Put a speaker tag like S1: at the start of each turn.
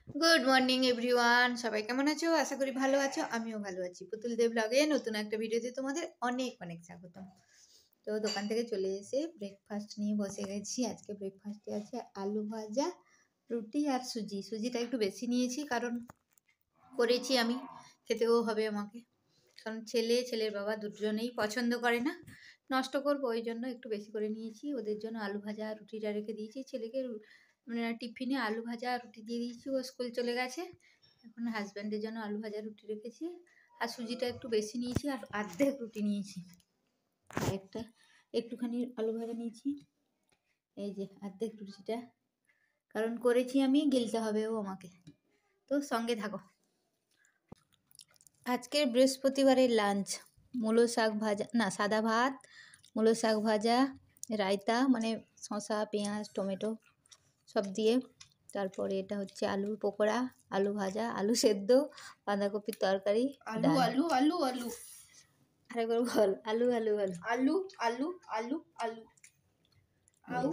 S1: Good morning everyone, সবাই কেমন আছো? আশা করি ভালো আছো। আমিও ভালো আছি। পুতুল দেব ব্লগে নতুন একটা ভিডিওতে তোমাদের অনেক অনেক স্বাগতম। তো দোকান থেকে চলে এসে ব্রেকফাস্ট নিয়ে বসে গেছি। আজকে ব্রেকফাস্টে আছে আলু ভাজা, রুটি আর সুজি। সুজিটা একটু বেশি নিয়েছি কারণ করেছি আমি, খেতেও হবে আমাকে। কারণ ছেলের বাবা দুজনেই পছন্দ করে না, নষ্ট করবো ওই জন্য একটু বেশি করে নিয়েছি। ওদের জন্য আলু ভাজা রুটিটা রেখে দিয়েছি। ছেলেকে মানে টিফিনে আলু ভাজা রুটি দিয়ে দিয়েছি, ও স্কুল চলে গেছে। এখন হাজব্যান্ডের জন্য আলু ভাজা রুটি রেখেছি। আর সুজিটা একটু বেশি নিয়েছি আর অর্ধেক রুটি নিয়েছি। আর একটুখানি আলু ভাজা নিয়েছি। এই যে অর্ধেক রুটিটা, কারণ করেছি আমি, গিলতে হবেও আমাকে। তো সঙ্গে থাকো। আজকের বৃহস্পতিবারের লাঞ্চ মূলো শাক ভাজা, না সাদা ভাত, মূলো শাক ভাজা, রায়তা মানে শসা পেঁয়াজ টমেটো সব দিয়ে। তারপরে এটা হচ্ছে আলুর পকোড়া, আলু ভাজা, আলু সেদ্ধ, বাঁধাকপির তরকারি,
S2: আলু
S1: ডাল।
S2: আলু আলু আলু
S1: আরেকবার বল, আলু আলু আলু
S2: আলু আলু আলু আলু আউ।